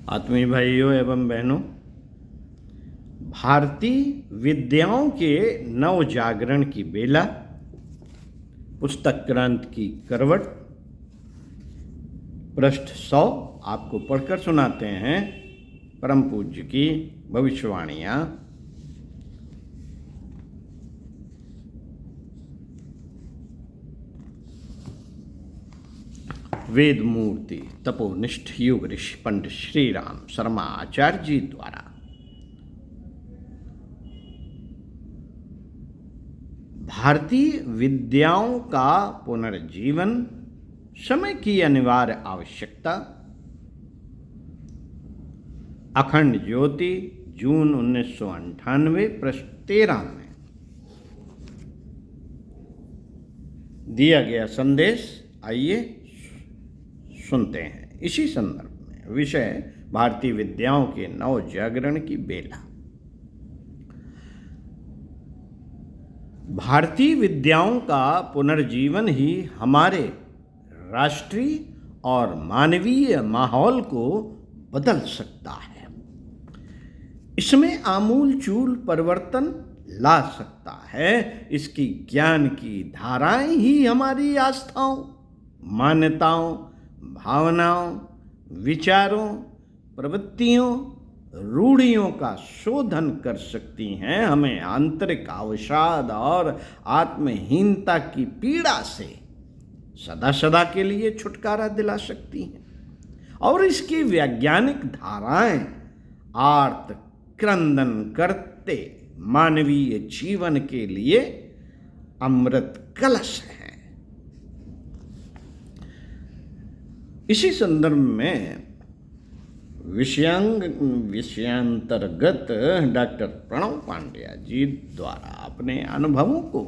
आत्मीय भाइयों एवं बहनों, भारतीय विद्याओं के नव जागरण की बेला, पुस्तक क्रांति की करवट, पृष्ठ 100 आपको पढ़कर सुनाते हैं परम पूज्य की भविष्यवाणियाँ। वेद मूर्ति तपोनिष्ठ युग ऋषि पंडित श्री राम शर्मा आचार्य जी द्वारा भारतीय विद्याओं का पुनर्जीवन, समय की अनिवार्य आवश्यकता। अखंड ज्योति, जून 1998, पृष्ठ 13 में दिया गया संदेश। आइए सुनते हैं। इसी संदर्भ में विषय भारतीय विद्याओं के नव जागरण की बेला। भारतीय विद्याओं का पुनर्जीवन ही हमारे राष्ट्रीय और मानवीय माहौल को बदल सकता है। इसमें आमूलचूल परिवर्तन ला सकता है। इसकी ज्ञान की धाराएं ही हमारी आस्थाओं, मान्यताओं, भावनाओं, विचारों, प्रवृत्तियों, रूढ़ियों का शोधन कर सकती हैं। हमें आंतरिक अवसाद और आत्महीनता की पीड़ा से सदा सदा के लिए छुटकारा दिला सकती हैं। और इसकी वैज्ञानिक धाराएं आर्त क्रंदन करते मानवीय जीवन के लिए अमृत कलश है। इसी संदर्भ में विषयांतर्गत डॉक्टर प्रणव पांड्या जी द्वारा अपने अनुभवों को,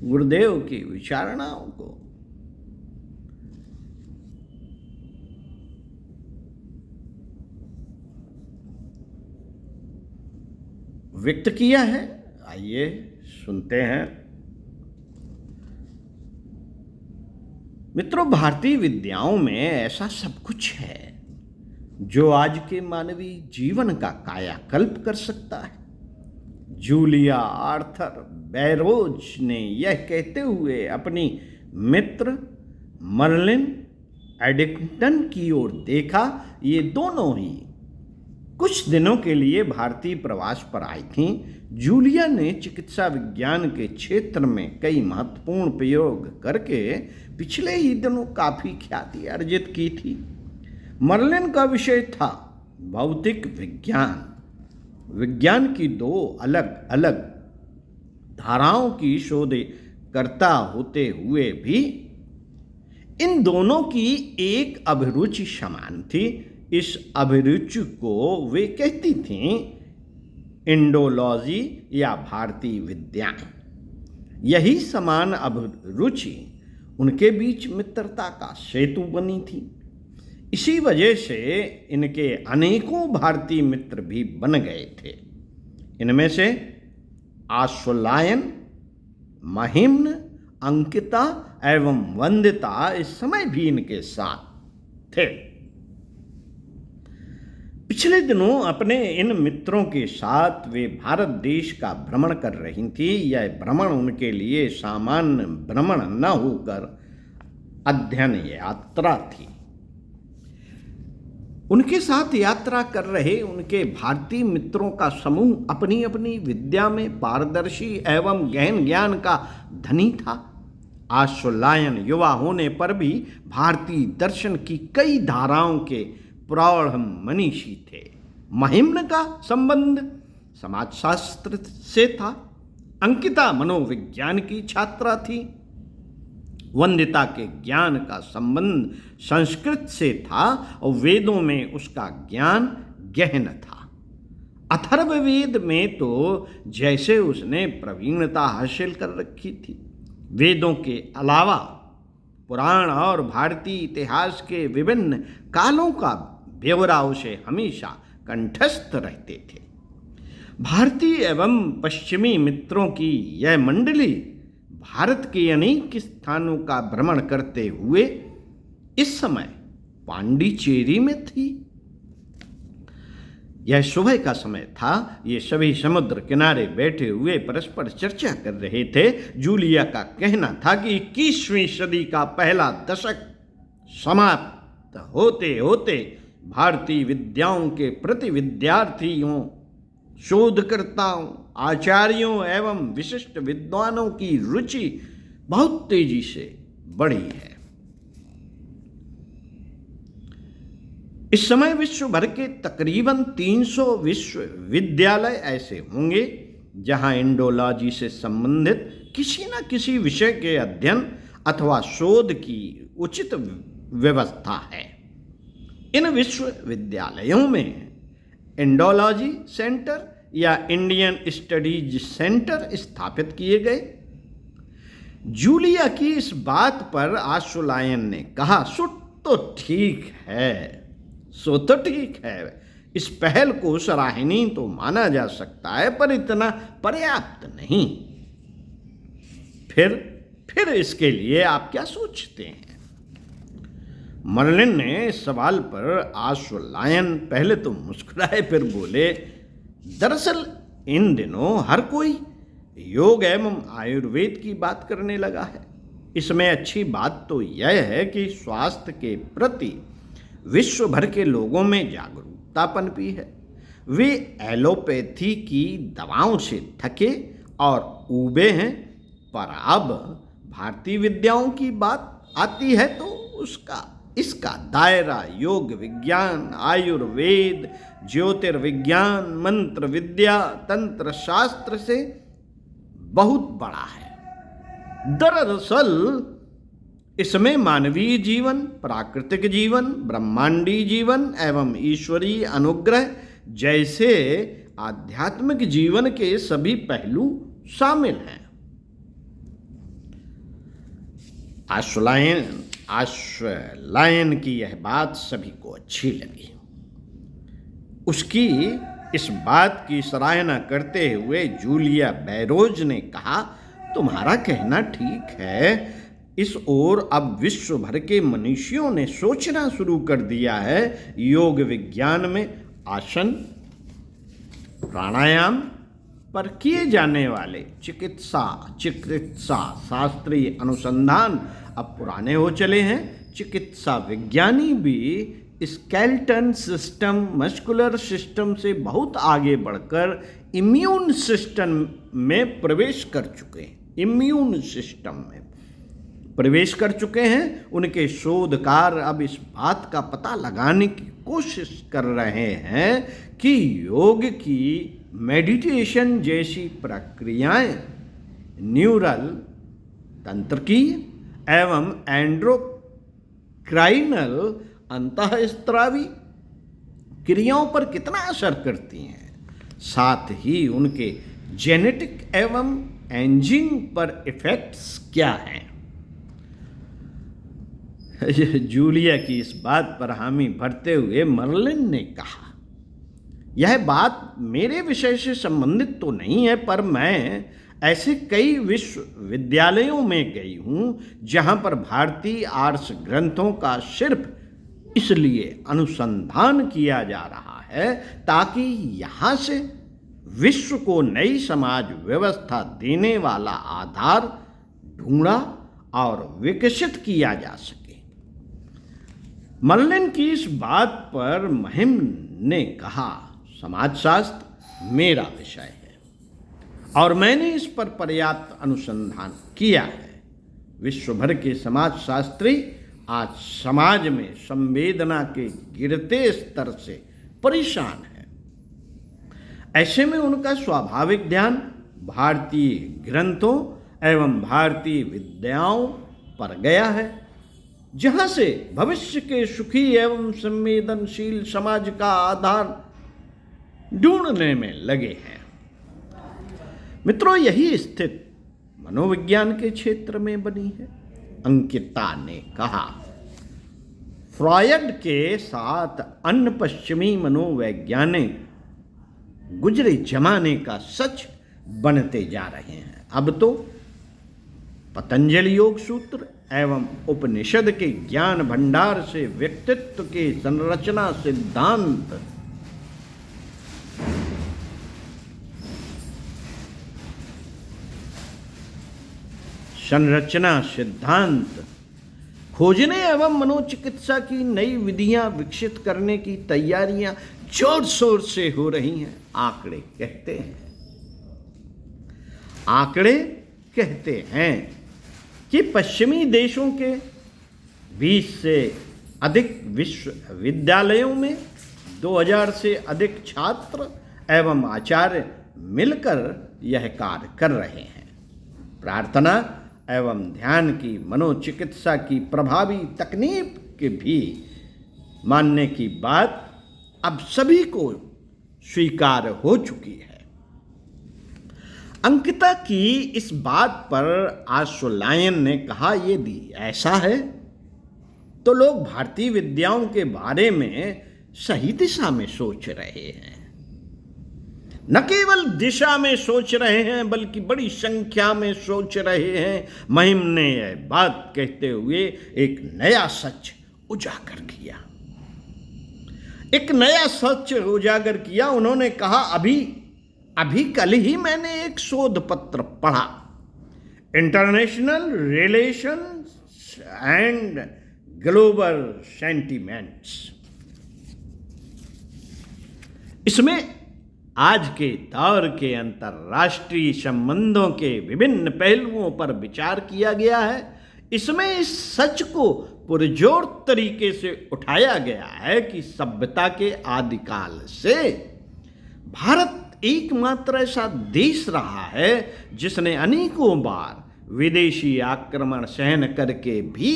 गुरुदेव की विचारणाओं को व्यक्त किया है। आइए सुनते हैं। मित्रों, भारतीय विद्याओं में ऐसा सब कुछ है जो आज के मानवीय जीवन का कायाकल्प कर सकता है। जूलिया आर्थर बैरोज ने यह कहते हुए अपनी मित्र मर्लिन एडिंगटन की ओर देखा। ये दोनों ही कुछ दिनों के लिए भारतीय प्रवास पर आई थीं। जूलिया ने चिकित्सा विज्ञान के क्षेत्र में कई महत्वपूर्ण प्रयोग करके पिछले ही दिनों काफी ख्याति अर्जित की थी। मर्लिन का विषय था भौतिक विज्ञान। विज्ञान की दो अलग अलग धाराओं की शोधकर्ता होते हुए भी इन दोनों की एक अभिरुचि समान थी। इस अभिरुचि को वे कहती थीं इंडोलॉजी या भारतीय विद्याएं। यही समान अभिरुचि उनके बीच मित्रता का सेतु बनी थी। इसी वजह से इनके अनेकों भारतीय मित्र भी बन गए थे। इनमें से आश्वलायन, महिम्न, अंकिता एवं वंदिता इस समय भी इनके साथ थे। पिछले दिनों अपने इन मित्रों के साथ वे भारत देश का भ्रमण कर रही थी। यह भ्रमण उनके लिए सामान्य भ्रमण न होकर अध्ययन यात्रा थी। उनके साथ यात्रा कर रहे उनके भारतीय मित्रों का समूह अपनी अपनी विद्या में पारदर्शी एवं गहन ज्ञान का धनी था। आश्वलायन युवा होने पर भी भारतीय दर्शन की कई धाराओं के प्रौढ़ मनीषी थे। महिम्न का संबंध समाजशास्त्र से था। अंकिता मनोविज्ञान की छात्रा थी। वंदिता के ज्ञान का संबंध संस्कृत से था और वेदों में उसका ज्ञान गहन था। अथर्ववेद में तो जैसे उसने प्रवीणता हासिल कर रखी थी। वेदों के अलावा पुराण और भारतीय इतिहास के विभिन्न कालों का ब्यौरा उसे हमेशा कंठस्थ रहते थे। भारतीय एवं पश्चिमी मित्रों की यह मंडली भारत के अनेक स्थानों का भ्रमण करते हुए इस समय पांडिचेरी में थी। यह सुबह का समय था। ये सभी समुद्र किनारे बैठे हुए परस्पर चर्चा कर रहे थे। जूलिया का कहना था कि 21वीं सदी का पहला दशक समाप्त होते होते भारतीय विद्याओं के प्रति विद्यार्थियों, शोधकर्ताओं, आचार्यों एवं विशिष्ट विद्वानों की रुचि बहुत तेजी से बढ़ी है। इस समय विश्व भर के तकरीबन 300 विश्वविद्यालय ऐसे होंगे जहां इंडोलॉजी से संबंधित किसी न किसी विषय के अध्ययन अथवा शोध की उचित व्यवस्था है। इन विश्वविद्यालयों में इंडोलॉजी सेंटर या इंडियन स्टडीज सेंटर स्थापित किए गए। जूलिया की इस बात पर आशुलायन ने कहा, सो तो ठीक है। इस पहल को सराहनीय तो माना जा सकता है, पर इतना पर्याप्त नहीं। फिर इसके लिए आप क्या सोचते हैं? मर्लिन ने इस सवाल पर आशुलायन पहले तो मुस्कुराए, फिर बोले, दरअसल इन दिनों हर कोई योग एवं आयुर्वेद की बात करने लगा है। इसमें अच्छी बात तो यह है कि स्वास्थ्य के प्रति विश्व भर के लोगों में जागरूकता पनपी है। वे एलोपैथी की दवाओं से थके और ऊबे हैं, पर अब भारतीय विद्याओं की बात आती है तो इसका दायरा योग विज्ञान, आयुर्वेद, ज्योतिर्विज्ञान, मंत्र विद्या, तंत्र शास्त्र से बहुत बड़ा है। दरअसल इसमें मानवीय जीवन, प्राकृतिक जीवन, ब्रह्मांडीय जीवन एवं ईश्वरीय अनुग्रह जैसे आध्यात्मिक जीवन के सभी पहलू शामिल हैं। आशुलायन की यह बात सभी को अच्छी लगी। उसकी इस बात की सराहना करते हुए जूलिया बैरोज ने कहा, तुम्हारा कहना ठीक है। इस ओर अब विश्व भर के मनुष्यों ने सोचना शुरू कर दिया है। योग विज्ञान में आसन, प्राणायाम पर किए जाने वाले चिकित्सा शास्त्रीय अनुसंधान अब पुराने हो चले हैं। चिकित्सा विज्ञानी भी स्केलेटन सिस्टम, मस्कुलर सिस्टम से बहुत आगे बढ़कर इम्यून सिस्टम में प्रवेश कर चुके हैं। उनके शोधकार अब इस बात का पता लगाने की कोशिश कर रहे हैं कि योग की मेडिटेशन जैसी प्रक्रियाएं न्यूरल, तंत्रिकीय एवं एंडोक्राइनल अंतःस्रावी क्रियाओं पर कितना असर करती हैं, साथ ही उनके जेनेटिक एवं एंजिंग पर इफेक्ट्स क्या हैं। जूलिया की इस बात पर हामी भरते हुए मर्लिन ने कहा, यह बात मेरे विषय से संबंधित तो नहीं है, पर मैं ऐसे कई विश्वविद्यालयों में गई हूँ जहाँ पर भारतीय आर्ष ग्रंथों का सिर्फ इसलिए अनुसंधान किया जा रहा है ताकि यहाँ से विश्व को नई समाज व्यवस्था देने वाला आधार ढूंढा और विकसित किया जा सके। मर्लिन की इस बात पर महिम ने कहा, समाजशास्त्र मेरा विषय है और मैंने इस पर पर्याप्त अनुसंधान किया है। विश्व भर के समाजशास्त्री आज समाज में संवेदना के गिरते स्तर से परेशान है। ऐसे में उनका स्वाभाविक ध्यान भारतीय ग्रंथों एवं भारतीय विद्याओं पर गया है, जहाँ से भविष्य के सुखी एवं संवेदनशील समाज का आधार ढूंढने में लगे हैं। मित्रों, यही स्थिति मनोविज्ञान के क्षेत्र में बनी है। अंकिता ने कहा, फ्रॉयड के साथ अन्य पश्चिमी मनोवैज्ञानिक गुजरे जमाने का सच बनते जा रहे हैं। अब तो पतंजलि योग सूत्र एवं उपनिषद के ज्ञान भंडार से व्यक्तित्व के संरचना सिद्धांत खोजने एवं मनोचिकित्सा की नई विधियां विकसित करने की तैयारियां जोर शोर से हो रही हैं। आंकड़े कहते हैं कि पश्चिमी देशों के 20 से अधिक विश्वविद्यालयों में 2000 से अधिक छात्र एवं आचार्य मिलकर यह कार्य कर रहे हैं। प्रार्थना एवं ध्यान की मनोचिकित्सा की प्रभावी तकनीक के भी मानने की बात अब सभी को स्वीकार हो चुकी है। अंकिता की इस बात पर आशुलायन ने कहा, यदि ऐसा है तो लोग भारतीय विद्याओं के बारे में सही दिशा में सोच रहे हैं। न केवल दिशा में सोच रहे हैं बल्कि बड़ी संख्या में सोच रहे हैं। महिम ने यह बात कहते हुए एक नया सच उजागर किया। उन्होंने कहा, अभी कल ही मैंने एक शोध पत्र पढ़ा, international relations and global sentiments. इसमें आज के दौर के अंतर्राष्ट्रीय संबंधों के विभिन्न पहलुओं पर विचार किया गया है। इसमें इस सच को पुरजोर तरीके से उठाया गया है कि सभ्यता के आदिकाल से भारत एकमात्र ऐसा देश रहा है जिसने अनेकों बार विदेशी आक्रमण सहन करके भी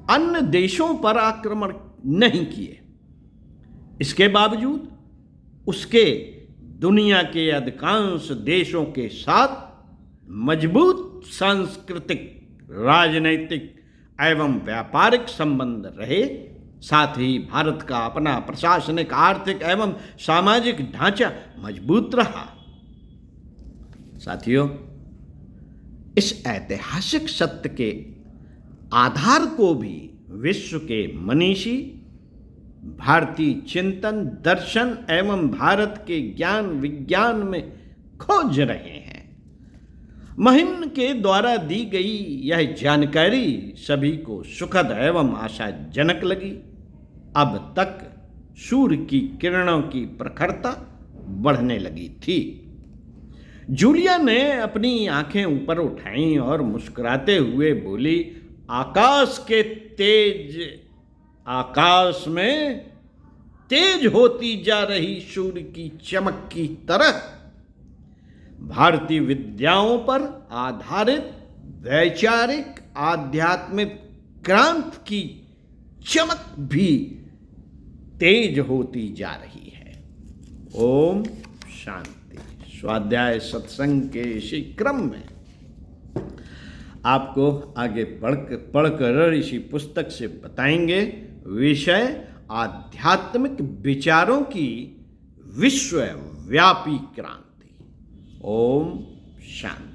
अन्य देशों पर आक्रमण नहीं किए। इसके बावजूद उसके दुनिया के अधिकांश देशों के साथ मजबूत सांस्कृतिक, राजनैतिक एवं व्यापारिक संबंध रहे। साथ ही भारत का अपना प्रशासनिक, आर्थिक एवं सामाजिक ढांचा मजबूत रहा। साथियों, इस ऐतिहासिक सत्य के आधार को भी विश्व के मनीषी भारतीय चिंतन, दर्शन एवं भारत के ज्ञान विज्ञान में खोज रहे हैं। महिम के द्वारा दी गई यह जानकारी सभी को सुखद एवं आशाजनक लगी। अब तक सूर्य की किरणों की प्रखरता बढ़ने लगी थी। जूलिया ने अपनी आंखें ऊपर उठाईं और मुस्कुराते हुए बोली, आकाश में तेज होती जा रही सूर्य की चमक की तरह भारतीय विद्याओं पर आधारित वैचारिक आध्यात्मिक क्रांति की चमक भी तेज होती जा रही है। ओम शांति। स्वाध्याय सत्संग के इसी क्रम में आपको आगे पढ़कर इसी पुस्तक से बताएंगे विषय आध्यात्मिक विचारों की विश्वव्यापी क्रांति। ओम शांति।